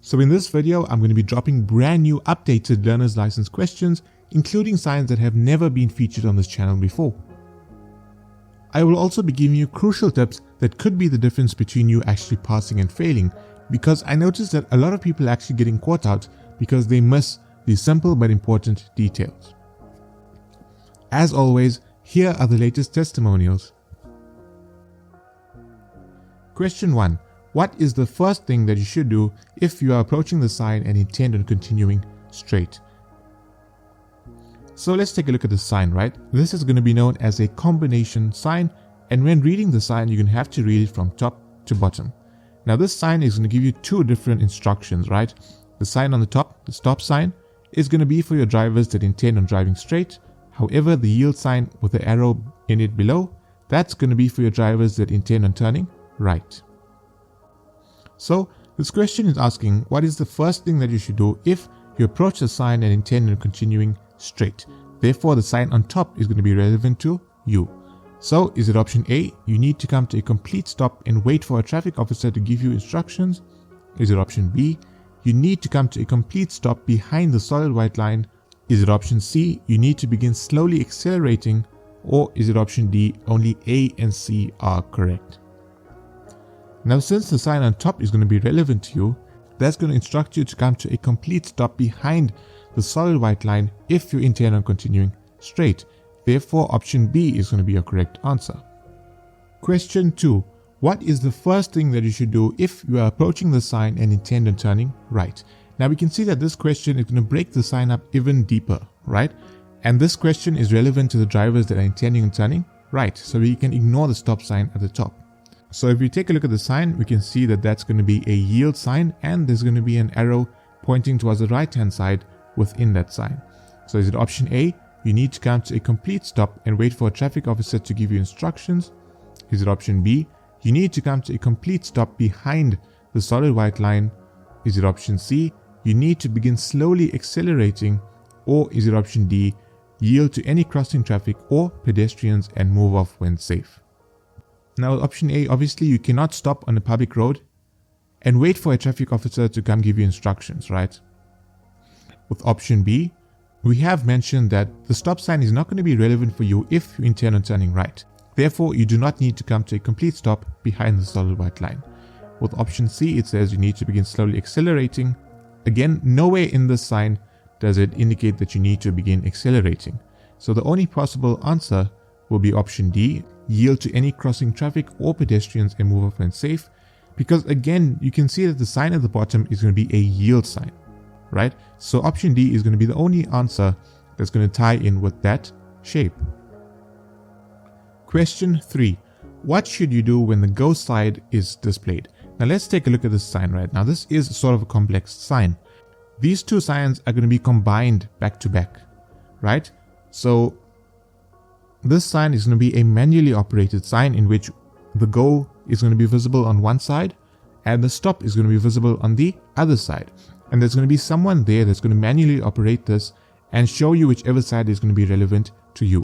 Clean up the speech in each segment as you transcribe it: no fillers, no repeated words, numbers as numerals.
So in this video, I'm going to be dropping brand new updated learner's license questions, including signs that have never been featured on this channel before. I will also be giving you crucial tips that could be the difference between you actually passing and failing, because I noticed that a lot of people are actually getting caught out because they miss these simple but important details. As always, here are the latest testimonials. Question 1. What is the first thing that you should do if you are approaching the sign and intend on continuing straight? So let's take a look at the sign, right? This is going to be known as a combination sign, and when reading the sign, you're going to have to read it from top to bottom. Now this sign is going to give you two different instructions, right? The sign on the top, the stop sign, is going to be for your drivers that intend on driving straight. However, the yield sign with the arrow in it below, that's going to be for your drivers that intend on turning right. So this question is asking, what is the first thing that you should do if you approach the sign and intend on continuing straight? Therefore, the sign on top is going to be relevant to you. So is it option A, you need to come to a complete stop and wait for a traffic officer to give you instructions? Is it option B, you need to come to a complete stop behind the solid white line? Is it option C, you need to begin slowly accelerating? Or is it option D, only A and C are correct? Now, since the sign on top is going to be relevant to you, that's going to instruct you to come to a complete stop behind the solid white line if you intend on continuing straight. Therefore, option B is going to be your correct answer. Question 2. What is the first thing that you should do if you are approaching the sign and intend on turning right? Now, we can see that this question is going to break the sign up even deeper, right? And this question is relevant to the drivers that are intending on turning right. So we can ignore the stop sign at the top. So if we take a look at the sign, we can see that that's going to be a yield sign, and there's going to be an arrow pointing towards the right hand side within that sign. So is it option A, you need to come to a complete stop and wait for a traffic officer to give you instructions? Is it option B, you need to come to a complete stop behind the solid white line? Is it option C, you need to begin slowly accelerating? Or is it option D, yield to any crossing traffic or pedestrians and move off when safe? Now, option A, obviously you cannot stop on a public road and wait for a traffic officer to come give you instructions, right? With option B, we have mentioned that the stop sign is not going to be relevant for you if you intend on turning right. Therefore, you do not need to come to a complete stop behind the solid white line. With option C, it says you need to begin slowly accelerating. Again, nowhere in this sign does it indicate that you need to begin accelerating. So the only possible answer will be option D, yield to any crossing traffic or pedestrians and move off when safe, because again, you can see that the sign at the bottom is going to be a yield sign, right? So option D is going to be the only answer that's going to tie in with that shape. Question 3. What should you do when the go side is displayed? Now let's take a look at this sign right now. This is sort of a complex sign. These two signs are going to be combined back to back, right? So this sign is going to be a manually operated sign in which the go is going to be visible on one side and the stop is going to be visible on the other side. And there's going to be someone there that's going to manually operate this and show you whichever side is going to be relevant to you,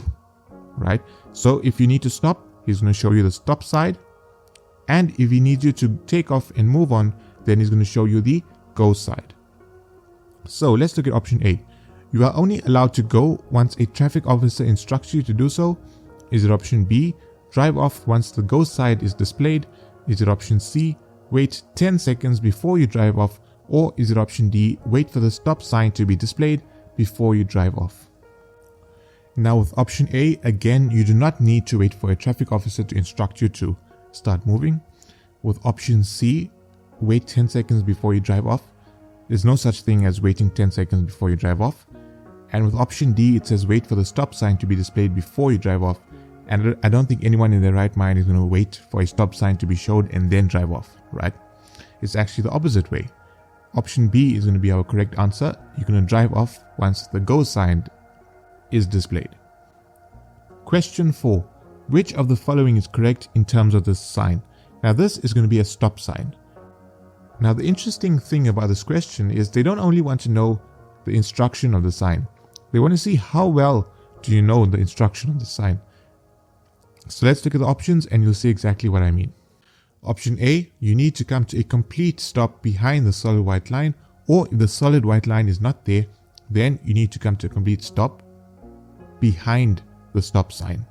right? So if you need to stop, he's going to show you the stop side. And if he needs you to take off and move on, then he's going to show you the go side. So let's look at option A. You are only allowed to go once a traffic officer instructs you to do so. Is it option B, drive off once the go side is displayed? Is it option C, wait 10 seconds before you drive off? Or is it option D, wait for the stop sign to be displayed before you drive off? Now with option A, again, you do not need to wait for a traffic officer to instruct you to start moving. With option C, wait 10 seconds before you drive off. There's no such thing as waiting 10 seconds before you drive off. And with option D, it says wait for the stop sign to be displayed before you drive off. And I don't think anyone in their right mind is going to wait for a stop sign to be showed and then drive off, right? It's actually the opposite way. Option B is going to be our correct answer. You're going to drive off once the go sign is displayed. Question 4. Which of the following is correct in terms of this sign? Now this is going to be a stop sign. Now the interesting thing about this question is they don't only want to know the instruction of the sign. They want to see how well do you know the instruction of the sign. So let's look at the options and you'll see exactly what I mean. Option A, you need to come to a complete stop behind the solid white line, or if the solid white line is not there, then you need to come to a complete stop behind the stop sign.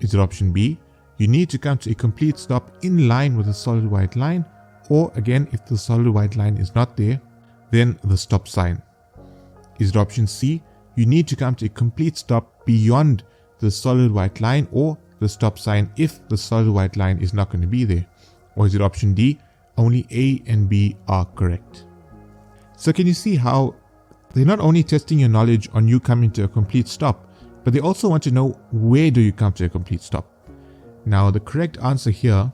Is it option B, you need to come to a complete stop in line with the solid white line, or again, if the solid white line is not there, then the stop sign. Is it option C, you need to come to a complete stop beyond the solid white line or the stop sign if the solid white line is not going to be there? Or is it option D, only A and B are correct? So can you see how they're not only testing your knowledge on you coming to a complete stop, but they also want to know where do you come to a complete stop. Now the correct answer here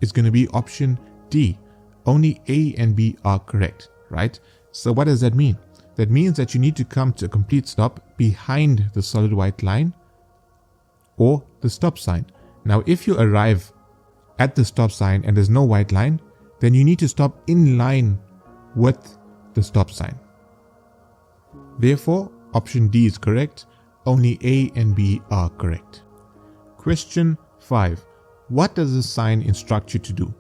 is going to be option D, only A and B are correct, right? So what does that mean? That means that you need to come to a complete stop behind the solid white line or the stop sign. Now if you arrive at the stop sign and there's no white line, then you need to stop in line with the stop sign. Therefore, option D is correct, only A and B are correct. Question 5. What does the sign instruct you to do?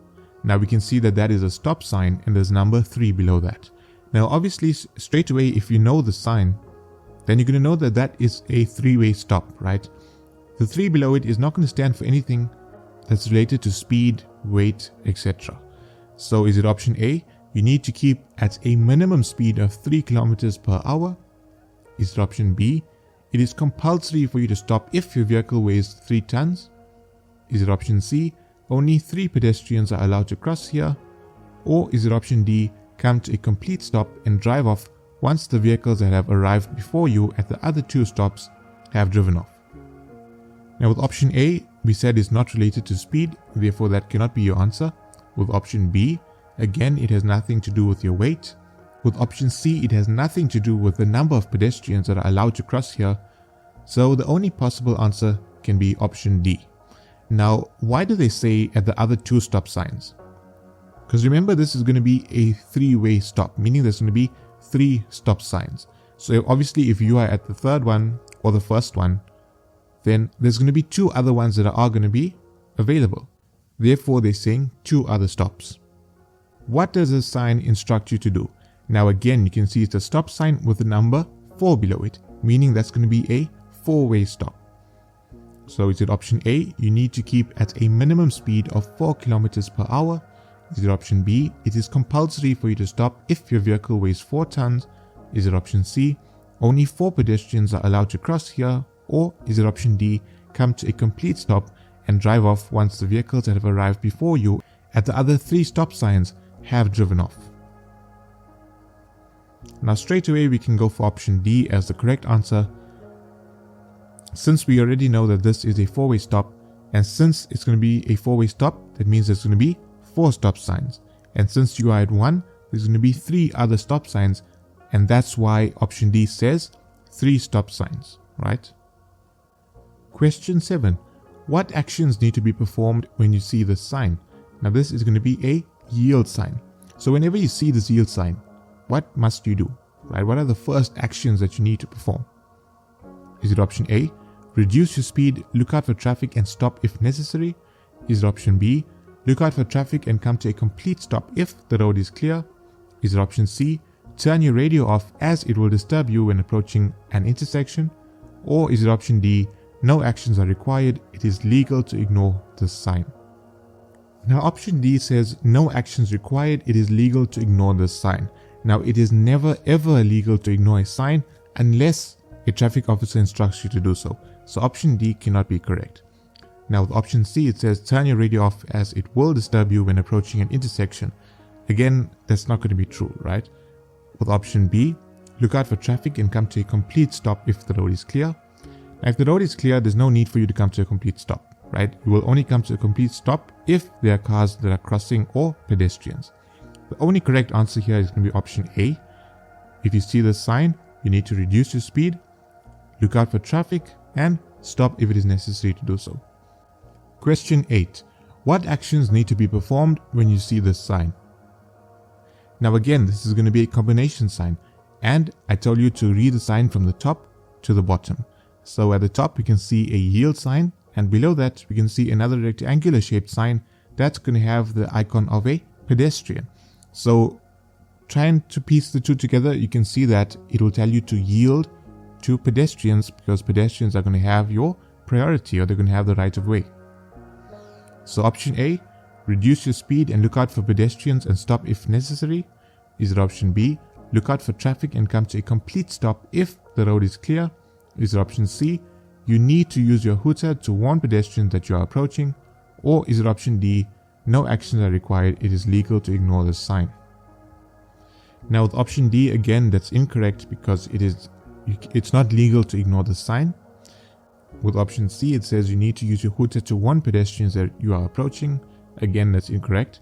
Now we can see that that is a stop sign and there's number 3 below that. Now obviously straight away if you know the sign, then you're going to know that that is a 3-way stop, right? The 3 below it is not going to stand for anything that's related to speed, weight, etc. So is it option A, you need to keep at a minimum speed of 3 kilometers per hour? Is it option B, it is compulsory for you to stop if your vehicle weighs 3 tons? Is it option C, only 3 pedestrians are allowed to cross here? Or is it option D, come to a complete stop and drive off once the vehicles that have arrived before you at the other 2 stops have driven off? Now with option A, we said it's not related to speed, therefore that cannot be your answer. With option B, again it has nothing to do with your weight. With option C, it has nothing to do with the number of pedestrians that are allowed to cross here. So the only possible answer can be option D. Now, why do they say at the other 2 stop signs? Because remember, this is going to be a 3-way stop, meaning there's going to be 3 stop signs. So obviously if you are at the 3rd one or the 1st one, then there's going to be 2 other ones that are going to be available. Therefore they're saying 2 other stops. What does the sign instruct you to do? Now again, you can see it's a stop sign with the number 4 below it, meaning that's going to be a 4-way stop. So is it option A, you need to keep at a minimum speed of 4 kilometers per hour? Is it option B, it is compulsory for you to stop if your vehicle weighs 4 tons? Is it option C, only 4 pedestrians are allowed to cross here? Or is it option D, come to a complete stop and drive off once the vehicles that have arrived before you at the other 3 stop signs have driven off? Now straight away we can go for option D as the correct answer. Since we already know that this is a 4-way stop, and since it's going to be a 4-way stop, that means there's going to be 4 stop signs. And since you are at 1, there's going to be 3 other stop signs, and that's why option D says 3 stop signs, right? Question 7. What actions need to be performed when you see this sign? Now this is going to be a yield sign. So whenever you see this yield sign, what must you do, right? What are the first actions that you need to perform? Is it option A, reduce your speed, look out for traffic and stop if necessary? Is it option B, look out for traffic and come to a complete stop if the road is clear? Is it option C, turn your radio off as it will disturb you when approaching an intersection? Or is it option D, no actions are required, it is legal to ignore this sign? Now option D says no actions required, it is legal to ignore this sign. Now it is never ever legal to ignore a sign unless a traffic officer instructs you to do so. So option D cannot be correct. Now with option C it says turn your radio off as it will disturb you when approaching an intersection. Again, that's not going to be true, right? With option B, look out for traffic and come to a complete stop if the road is clear. Now if the road is clear, there's no need for you to come to a complete stop, right? You will only come to a complete stop if there are cars that are crossing or pedestrians. The only correct answer here is going to be option A. If you see this sign, you need to reduce your speed, look out for traffic, and stop if it is necessary to do so. Question 8. What actions need to be performed when you see this sign? Now again, this is going to be a combination sign, and I tell you to read the sign from the top to the bottom. So at the top we can see a yield sign, and below that we can see another rectangular shaped sign that's going to have the icon of a pedestrian. So trying to piece the two together, you can see that it will tell you to yield to pedestrians because pedestrians are going to have your priority, or they're going to have the right of way. So option A, reduce your speed and look out for pedestrians and stop if necessary. Is it option B, look out for traffic and come to a complete stop if the road is clear? Is it option C, you need to use your hooter to warn pedestrians that you are approaching? Or is it option D, no actions are required, it is legal to ignore this sign? Now with option D, again, that's incorrect because it's not legal to ignore the sign. With option C, it says you need to use your hooter to warn pedestrians that you are approaching. Again, that's incorrect.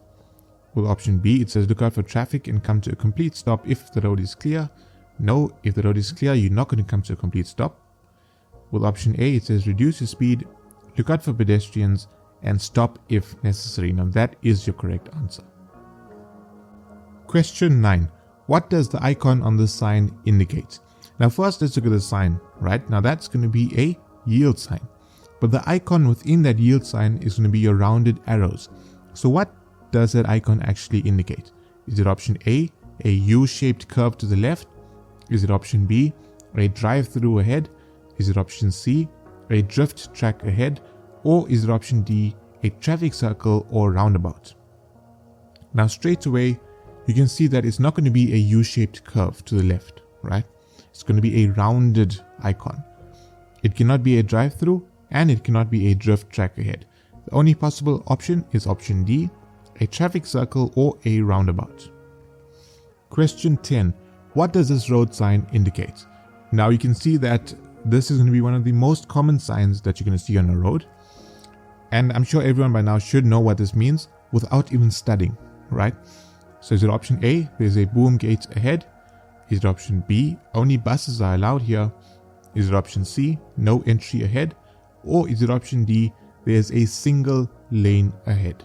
With option B, it says look out for traffic and come to a complete stop if the road is clear. No, if the road is clear, you're not going to come to a complete stop. With option A, it says reduce your speed, look out for pedestrians, and stop if necessary. Now that is your correct answer. Question 9. What does the icon on this sign indicate? Now first, let's look at the sign, right? Now that's going to be a yield sign. But the icon within that yield sign is going to be your rounded arrows. So what does that icon actually indicate? Is it option A, a U-shaped curve to the left? Is it option B, a drive-through ahead? Is it option C, a drift track ahead? Or is it option D, a traffic circle or roundabout? Now straight away, you can see that it's not going to be a U-shaped curve to the left, right? It's going to be a rounded icon. It cannot be a drive-through and it cannot be a drift track ahead. The only possible option is option D, a traffic circle or a roundabout. Question 10. What does this road sign indicate? Now you can see that this is going to be one of the most common signs that you're going to see on a road. And I'm sure everyone by now should know what this means without even studying, right? So is it option A, there's a boom gate ahead? Is it option B, only buses are allowed here? Is it option C, no entry ahead? Or is it option D, there's a single lane ahead?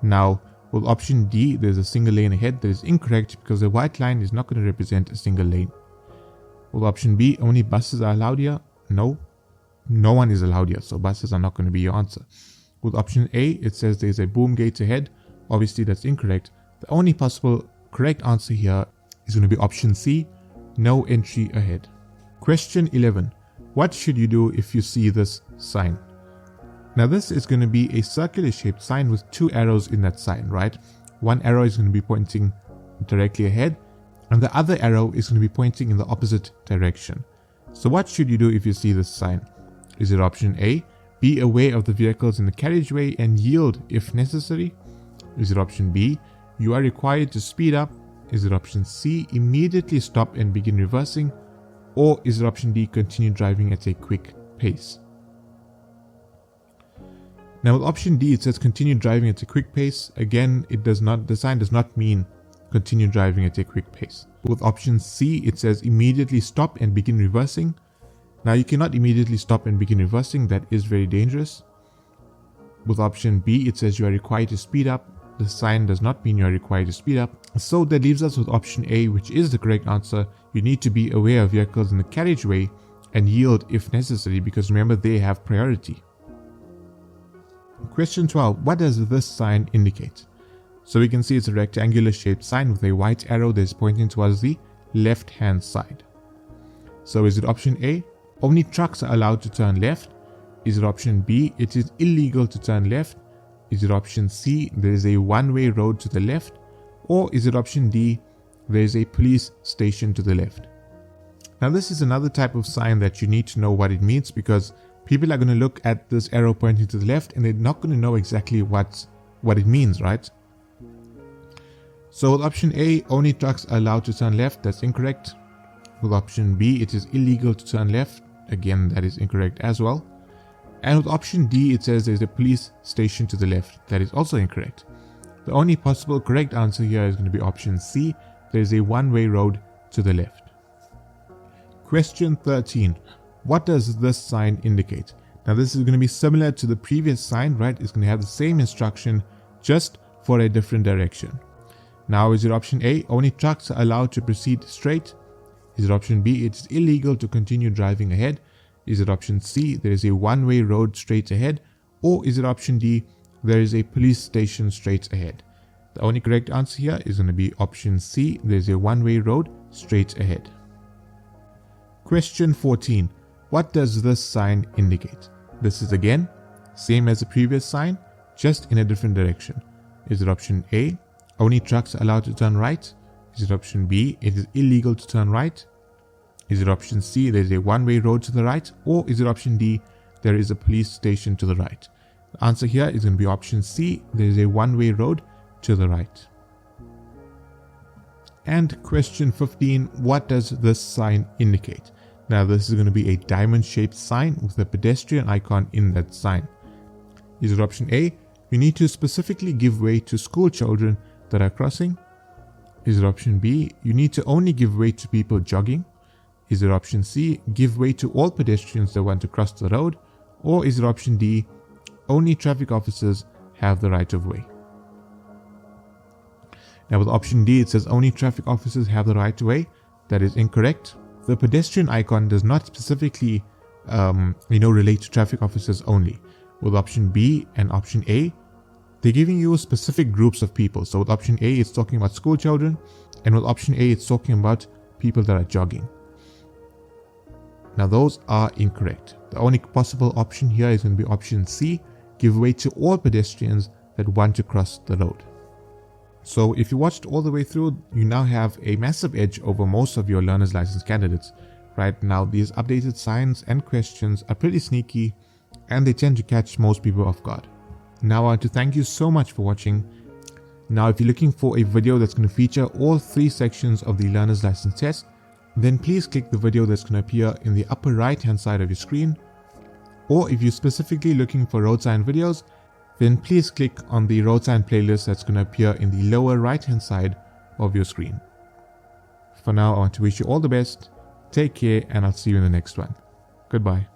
Now, with option D, there's a single lane ahead. That is incorrect because the white line is not going to represent a single lane. With option B, only buses are allowed here? No, no one is allowed here, so buses are not going to be your answer. With option A, it says there's a boom gate ahead. Obviously, that's incorrect. The only possible correct answer here is going to be option C, no entry ahead. Question 11. What should you do if you see this sign? Now this is going to be a circular shaped sign with two arrows in that sign, right? One arrow is going to be pointing directly ahead and the other arrow is going to be pointing in the opposite direction. So what should you do if you see this sign? Is it option A, be aware of the vehicles in the carriageway and yield if necessary? Is it option B, you are required to speed up? Is it option C, immediately stop and begin reversing? Or is it option D, continue driving at a quick pace? Now with option D, it says continue driving at a quick pace. Again, the sign does not mean continue driving at a quick pace. With option C, it says immediately stop and begin reversing. Now you cannot immediately stop and begin reversing. That is very dangerous. With option B, it says you are required to speed up. The sign does not mean you are required to speed up. So that leaves us with option A, which is the correct answer. You need to be aware of vehicles in the carriageway and yield if necessary, because remember, they have priority. Question 12. What does this sign indicate? So we can see it's a rectangular shaped sign with a white arrow that is pointing towards the left hand side. So is it option A, only trucks are allowed to turn left? Is it option B, it is illegal to turn left? Is it option C, there is a one-way road to the left? Or is it option D, there is a police station to the left? Now this is another type of sign that you need to know what it means, because people are going to look at this arrow pointing to the left and they're not going to know exactly what it means, right? So with option A, only trucks are allowed to turn left. That's incorrect. With option B, it is illegal to turn left. Again, that is incorrect as well. And with option D, it says there's a police station to the left. That is also incorrect. The only possible correct answer here is going to be option C. There's a one-way road to the left. Question 13. What does this sign indicate? Now this is going to be similar to the previous sign, right? It's going to have the same instruction, just for a different direction. Now is it option A, only trucks are allowed to proceed straight? Is it option B, it's illegal to continue driving ahead? Is it option C, there is a one-way road straight ahead? Or is it option D, there is a police station straight ahead. The only correct answer here is going to be option C. There's a one-way road straight ahead. Question 14. What does this sign indicate? This is again same as the previous sign, just in a different direction. Is it option A, only trucks are allowed to turn right? Is it option B, it is illegal to turn right? Is it option C, there is a one-way road to the right? Or is it option D, there is a police station to the right? The answer here is going to be option C, there is a one-way road to the right. And question 15, what does this sign indicate? Now this is going to be a diamond-shaped sign with a pedestrian icon in that sign. Is it option A, you need to specifically give way to school children that are crossing? Is it option B, you need to only give way to people jogging? Is it option C, give way to all pedestrians that want to cross the road? Or is it option D, only traffic officers have the right of way? Now with option D, it says only traffic officers have the right of way. That is incorrect. The pedestrian icon does not specifically relate to traffic officers only. With option B and option A, they're giving you specific groups of people. So with option A, it's talking about school children, and with option A, it's talking about people that are jogging. Now those are incorrect. The only possible option here is going to be option C, give way to all pedestrians that want to cross the road. So if you watched all the way through, you now have a massive edge over most of your learner's license candidates. Right now, these updated signs and questions are pretty sneaky, and they tend to catch most people off guard. Now I want to thank you so much for watching. Now if you're looking for a video that's going to feature all 3 sections of the learner's license test, then please click the video that's going to appear in the upper right hand side of your screen. Or if you're specifically looking for road sign videos, then please click on the road sign playlist that's going to appear in the lower right hand side of your screen. For now, I want to wish you all the best, take care, and I'll see you in the next one. Goodbye.